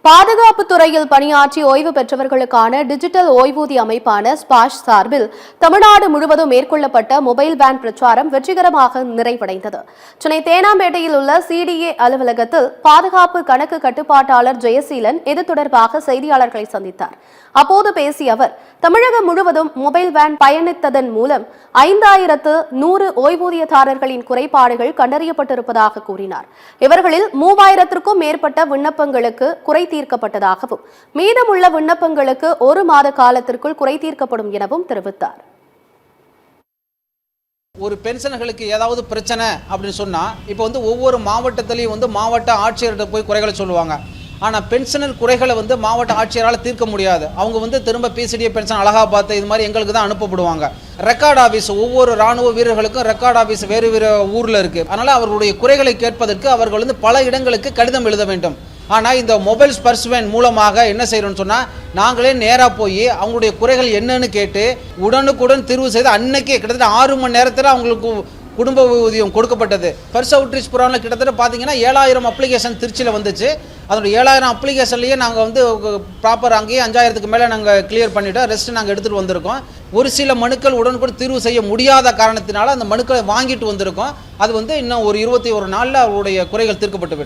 பாதுகாப்பு துறையில் பணியாற்றி ஓய்வு பெற்றவர்களுக்கான டிஜிட்டல் ஓய்வூதிய அமைப்பான ஸ்பாஷ் சார்பில் தமிழ்நாடு முழுவதும் மேற்கொள்ளப்பட்ட மொபைல் வேன் பிரச்சாரம் வெற்றிகரமாக நிறைவடைந்தது. சென்னை தேனாம்பேட்டையில் உள்ள சிடிஏ அலுவலகத்தில் பாதுகாப்பு கணக்கு கட்டுப்பாட்டாளர் ஜெயசீலன் இது தொடர்பாக செய்தியாளர்களை சந்தித்தார். அப்போது பேசிய அவர், தமிழகம் முழுவதும் மொபைல் வேன் பயணித்ததன் மூலம் 5100 ஓய்வூதியதாரர்களின் குறைபாடுகள் கண்டறியப்பட்டிருப்பதாக கூறினார். இவர்களில் 3000க்கும் மேற்பட்ட விண்ணப்பங்களுக்கு குறை தீர்க்கப்பட்டதாகவும் மீதமுள்ள விண்ணப்பங்களுக்கு 1 மாத காலத்திற்குள் குறை தீர்க்கப்படும் எனவும் தெரிவித்தார். ஒரு பென்ஷன்களுக்கு ஏதாவது பிரச்சனை அப்படின்னு சொன்னா இப்போ ஒவ்வொரு மாவட்டத்திலையும் மாவட்ட ஆட்சியர்கிட்ட போய் குறைகளை சொல்லுவாங்க. ஆனால் பென்ஷனர் குறைகளை மாவட்ட ஆட்சியரால் தீர்க்க முடியாது. அவங்க திரும்ப பிசிடிஏ பென்ஷன் அலகாபாத் இது மாதிரி எங்களுக்கு தான் அனுப்பப்படுவாங்க. ரெக்கார்ட் ஆஃபீஸ் ஒவ்வொரு ராணுவ வீரர்களுக்கும் ரெக்கார்ட் ஆஃபீஸ் வேறு வேறு ஊரில் இருக்குது. அதனால் அவர்களுடைய குறைகளை கேட்பதற்கு அவர்கள் பல இடங்களுக்கு கடிதம் எழுத வேண்டும். ஆனால் இந்த மொபைல் ஸ்பர்ஸ் வேன் மூலமாக என்ன செய்யறோம்னு சொன்னால், நாங்களே நேராக போய் அவங்களுடைய குறைகள் என்னன்னு கேட்டு உடனுக்குடன் தீர்வு செய்து அன்னைக்கே கிட்டத்தட்ட 6 மணி நேரத்தில் அவங்களுக்கு குடும்ப ஊதியம் கொடுக்கப்பட்டது. ஃபர்ஸ்ட் அவுட்ரீச் ப்ரோக்ராமில் கிட்டத்தட்ட பார்த்தீங்கன்னா 7000 அப்ளிகேஷன் திருச்சியில் வந்துச்சு. அதோட 7000 அப்ளிகேஷன்லேயே நாங்கள் ப்ராப்பர் அங்கேயே 5000க்கு மேலே நாங்கள் கிளியர் பண்ணிவிட்டோம். ரெஸ்ட் நாங்கள் எடுத்துகிட்டு வந்திருக்கோம். ஒரு சில மனுக்கள் உடனுக்குடன் தீர்வு செய்ய முடியாத காரணத்தினால அந்த மனுக்களை வாங்கிட்டு வந்திருக்கோம். அது இன்னும் ஒரு 21 நாளில் அவருடைய குறைகள் தீர்க்கப்பட்டுவிடும்.